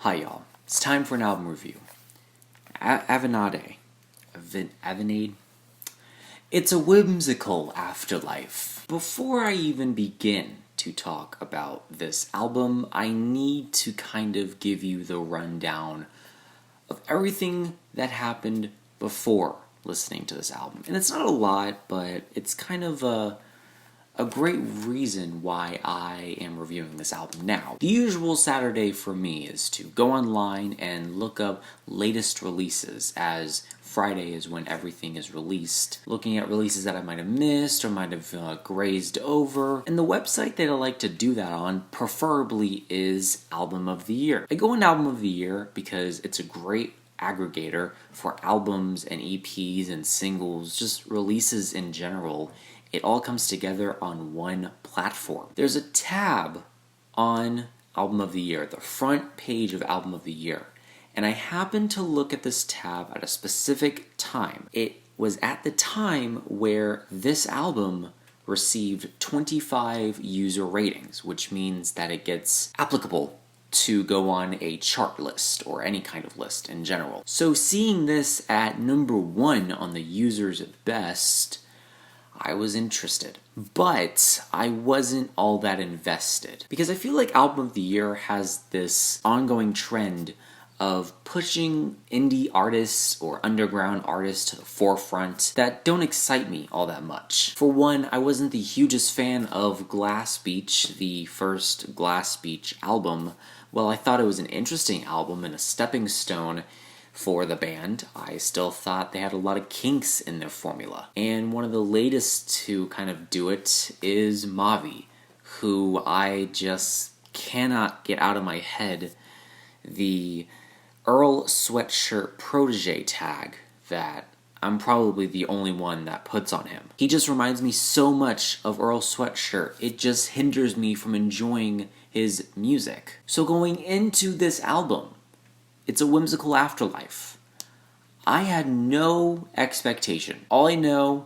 Hi y'all, it's time for an album review. Avenade. Avenade? It's a whimsical afterlife. Before I even begin to talk about this album, I need to kind of give you the rundown of everything that happened before listening to this album. And it's not a lot, but it's kind of a great reason why I am reviewing this album now. The usual Saturday for me is to go online and look up latest releases, as Friday is when everything is released, looking at releases that I might have missed or might have grazed over. And the website that I like to do that on, preferably, is Album of the Year. I go on Album of the Year because it's a great aggregator for albums and EPs and singles, just releases in general. It all comes together on one platform. There's a tab on Album of the Year, the front page of Album of the Year, and I happened to look at this tab at a specific time. It was at the time where this album received 25 user ratings, which means that it gets applicable to go on a chart list or any kind of list in general. So seeing this at number 1 on the users best, I was interested, but I wasn't all that invested, because I feel like Album of the Year has this ongoing trend of pushing indie artists or underground artists to the forefront that don't excite me all that much. For one, I wasn't the hugest fan of Glass Beach, the first Glass Beach album. While I thought it was an interesting album and a stepping stone for the band, I still thought they had a lot of kinks in their formula. And one of the latest to kind of do it is Mavi, who I just cannot get out of my head the Earl Sweatshirt protege tag that I'm probably the only one that puts on him. He just reminds me so much of Earl Sweatshirt. It just hinders me from enjoying his music. So going into this album, it's a whimsical afterlife. I had no expectation. All I know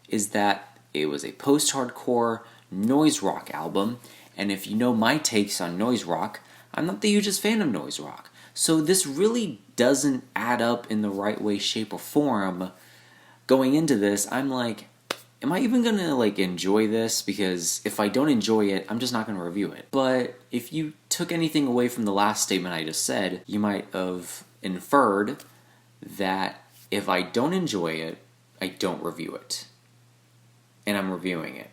is that it was a post-hardcore noise rock album, and if you know my takes on noise rock, I'm not the hugest fan of noise rock. So this really doesn't add up in the right way, shape, or form. Going into this, I'm like, am I even gonna enjoy this? Because if I don't enjoy it, I'm just not gonna review it. But if you took anything away from the last statement I just said, you might have inferred that if I don't enjoy it, I don't review it. And I'm reviewing it.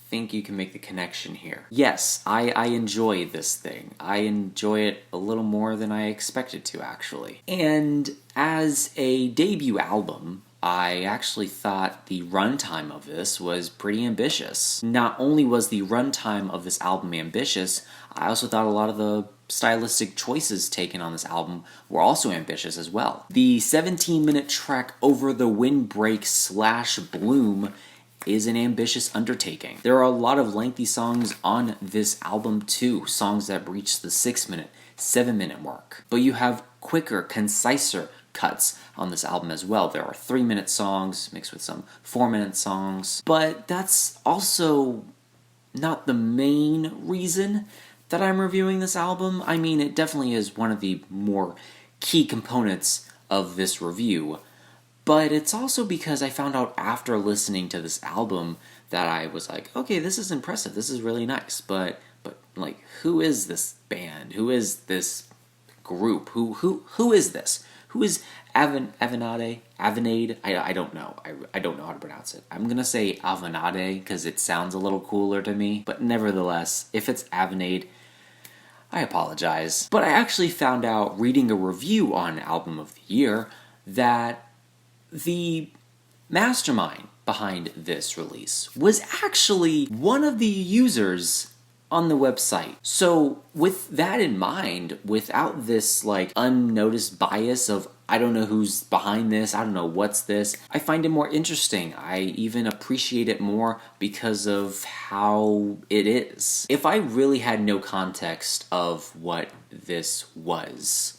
Think you can make the connection here. Yes, I enjoy this thing. I enjoy it a little more than I expected to, actually. And as a debut album, I actually thought the runtime of this was pretty ambitious. Not only was the runtime of this album ambitious, I also thought a lot of the stylistic choices taken on this album were also ambitious as well. The 17-minute track Over the Windbreak / Bloom is an ambitious undertaking. There are a lot of lengthy songs on this album too, songs that reach the 6-minute, 7-minute mark. But you have quicker, conciser cuts on this album as well. There are 3-minute songs mixed with some 4-minute songs, but that's also not the main reason that I'm reviewing this album. I mean, it definitely is one of the more key components of this review, but it's also because I found out after listening to this album that I was like, okay, this is impressive, this is really nice, but who is this band? Who is this group? Who is this? Who is Avenade? Avenade? I don't know. I don't know how to pronounce it. I'm gonna say Avenade because it sounds a little cooler to me, but nevertheless, if it's Avenade, I apologize. But I actually found out, reading a review on Album of the Year, that the mastermind behind this release was actually one of the users on the website. So with that in mind, without this unnoticed bias of I don't know who's behind this, I don't know what's this, I find it more interesting. I even appreciate it more because of how it is. If I really had no context of what this was,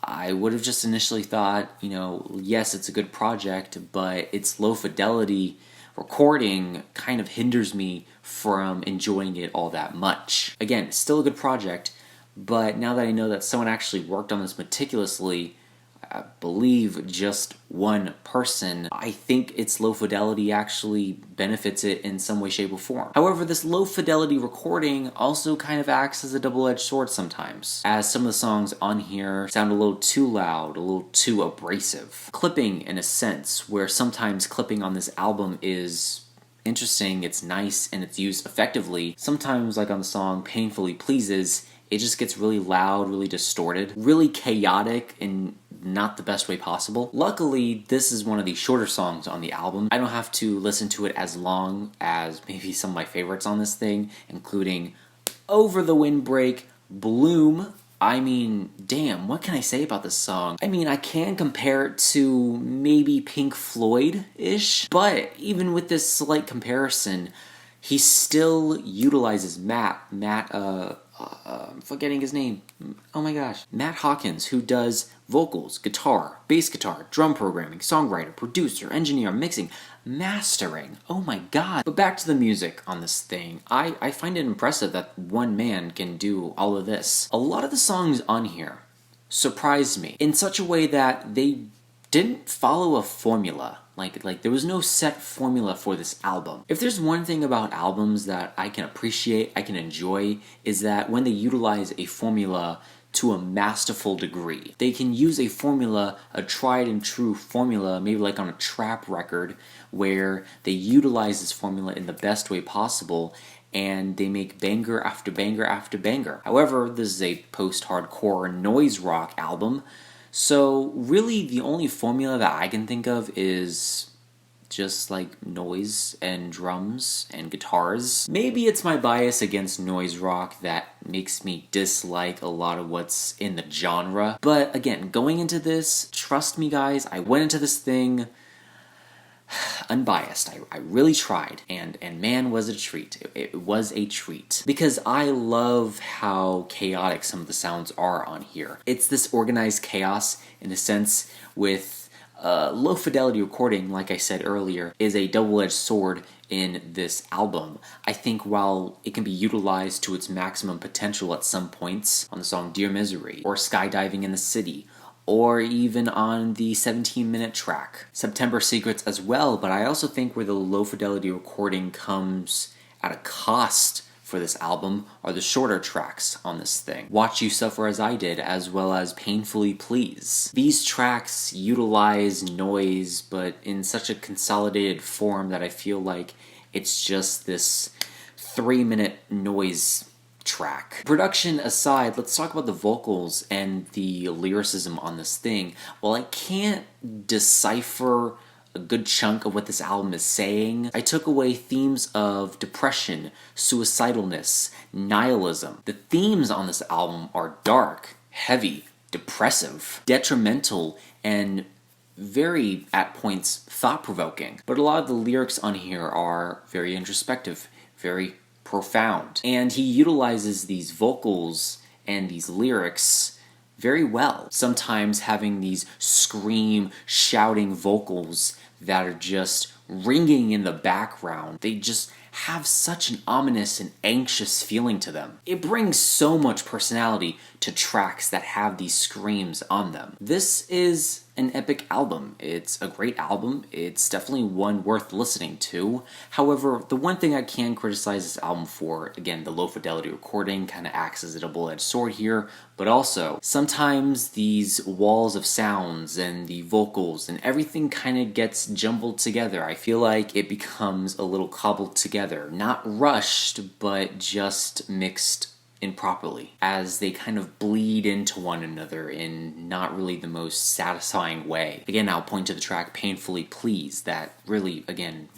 I would have just initially thought, yes, it's a good project, but its low fidelity recording kind of hinders me from enjoying it all that much. Again, still a good project, but now that I know that someone actually worked on this meticulously, I believe just one person, I think its low fidelity actually benefits it in some way, shape, or form. However, this low fidelity recording also kind of acts as a double-edged sword sometimes, as some of the songs on here sound a little too loud, a little too abrasive. Clipping, in a sense, where sometimes clipping on this album is interesting, it's nice, and it's used effectively. Sometimes, like on the song Painfully Pleases, it just gets really loud, really distorted, really chaotic, and not the best way possible. Luckily, this is one of the shorter songs on the album. I don't have to listen to it as long as maybe some of my favorites on this thing, including Over the Windbreak, Bloom. I mean, damn, what can I say about this song? I mean, I can compare it to maybe Pink Floyd-ish, but even with this slight comparison, he still utilizes I'm forgetting his name. Oh my gosh. Matt Hawkins, who does vocals, guitar, bass guitar, drum programming, songwriter, producer, engineer, mixing, mastering. Oh my god. But back to the music on this thing. I find it impressive that one man can do all of this. A lot of the songs on here surprised me in such a way that they didn't follow a formula. Like there was no set formula for this album. If there's one thing about albums that I can appreciate, I can enjoy, is that when they utilize a formula to a masterful degree. They can use a formula, a tried and true formula, maybe like on a trap record, where they utilize this formula in the best way possible, and they make banger after banger after banger. However, this is a post-hardcore noise rock album, so really the only formula that I can think of is just like noise and drums and guitars. Maybe it's my bias against noise rock that makes me dislike a lot of what's in the genre. But again, going into this, trust me guys, I went into this thing unbiased. I really tried, and man, was it a treat. It was a treat. Because I love how chaotic some of the sounds are on here. It's this organized chaos in a sense with low fidelity recording, like I said earlier, is a double-edged sword in this album. I think while it can be utilized to its maximum potential at some points on the song Dear Misery, or Skydiving in the City, or even on the 17-minute track, September Secrets as well, but I also think where the low fidelity recording comes at a cost for this album are the shorter tracks on this thing. Watch You Suffer As I Did, as well as Painfully Please. These tracks utilize noise, but in such a consolidated form that I feel like it's just this 3-minute noise track. Production aside, let's talk about the vocals and the lyricism on this thing. While I can't decipher a good chunk of what this album is saying, I took away themes of depression, suicidalness, nihilism. The themes on this album are dark, heavy, depressive, detrimental, and very, at points, thought-provoking. But a lot of the lyrics on here are very introspective, very profound. And he utilizes these vocals and these lyrics very well. Sometimes having these scream, shouting vocals that are just ringing in the background. They just have such an ominous and anxious feeling to them. It brings so much personality to tracks that have these screams on them. This is an epic album. It's a great album. It's definitely one worth listening to. However, the one thing I can criticize this album for, again, the low fidelity recording kind of acts as a double-edged sword here, but also sometimes these walls of sounds and the vocals and everything kind of gets jumbled together. I feel like it becomes a little cobbled together. Not rushed, but just mixed improperly, as they kind of bleed into one another in not really the most satisfying way. Again, I'll point to the track Painfully Please, that really, again,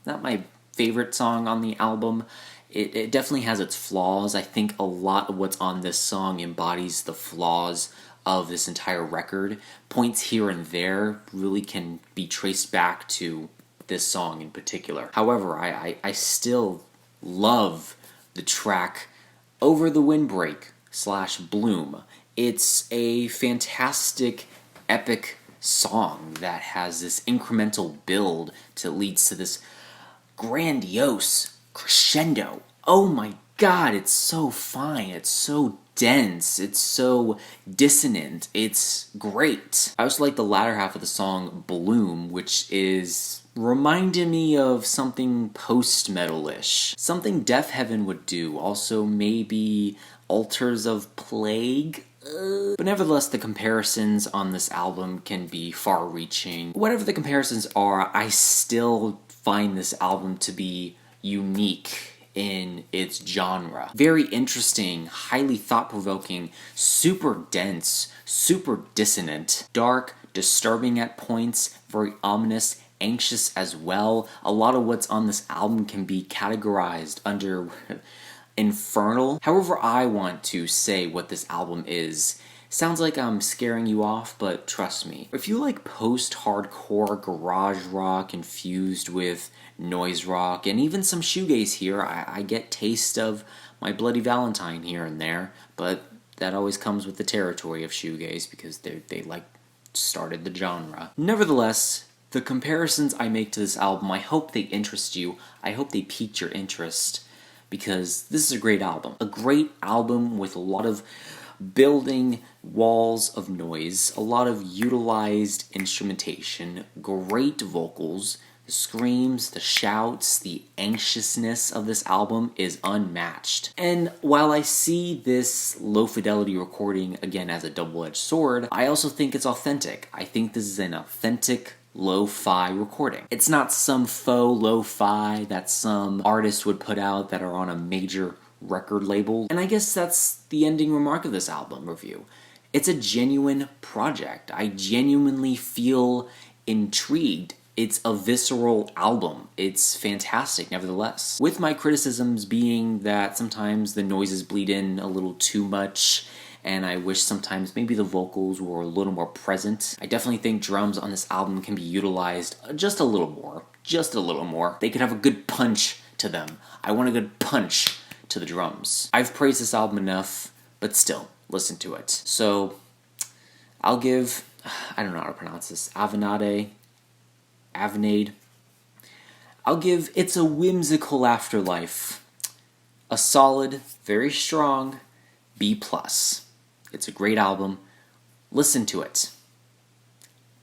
not my favorite song on the album. It definitely has its flaws. I think a lot of what's on this song embodies the flaws of this entire record. Points here and there really can be traced back to this song in particular. However, I still love the track Over the Windbreak / Bloom. It's a fantastic, epic song that has this incremental build that leads to this grandiose crescendo. Oh my god, it's so fine. It's so dense, it's so dissonant, it's great. I also like the latter half of the song, Bloom, which is reminding me of something post-metal-ish. Something Death Heaven would do, also maybe Altars of Plague? But nevertheless, the comparisons on this album can be far-reaching. Whatever the comparisons are, I still find this album to be unique in its genre. Very interesting, highly thought-provoking, super dense, super dissonant, dark, disturbing at points, very ominous, anxious as well. A lot of what's on this album can be categorized under infernal. However I want to say what this album is. Sounds like I'm scaring you off, but trust me. If you like post-hardcore garage rock infused with noise rock, and even some shoegaze here, I get taste of My Bloody Valentine here and there, but that always comes with the territory of shoegaze because they like started the genre. Nevertheless, the comparisons I make to this album, I hope they interest you. I hope they pique your interest, because this is a great album. A great album with a lot of building walls of noise, a lot of utilized instrumentation, great vocals, the screams, the shouts, the anxiousness of this album is unmatched. And while I see this low fidelity recording again as a double-edged sword, I also think it's authentic. I think this is an authentic lo-fi recording. It's not some faux lo-fi that some artist would put out that are on a major record label. And I guess that's the ending remark of this album review. It's a genuine project. I genuinely feel intrigued. It's a visceral album. It's fantastic, nevertheless. With my criticisms being that sometimes the noises bleed in a little too much, and I wish sometimes maybe the vocals were a little more present. I definitely think drums on this album can be utilized just a little more. Just a little more. They could have a good punch to them. I want a good punch to the drums. I've praised this album enough, but still, listen to it. So, I'll give, I don't know how to pronounce this, Avenade. I'll give It's a Whimsical Afterlife a solid, very strong B+. It's a great album. Listen to it.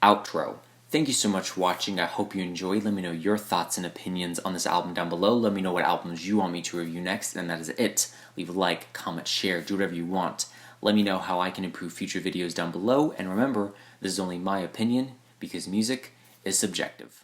Outro. Thank you so much for watching. I hope you enjoyed. Let me know your thoughts and opinions on this album down below. Let me know what albums you want me to review next, and that is it. Leave a like, comment, share, do whatever you want. Let me know how I can improve future videos down below, and remember, this is only my opinion, because music is subjective.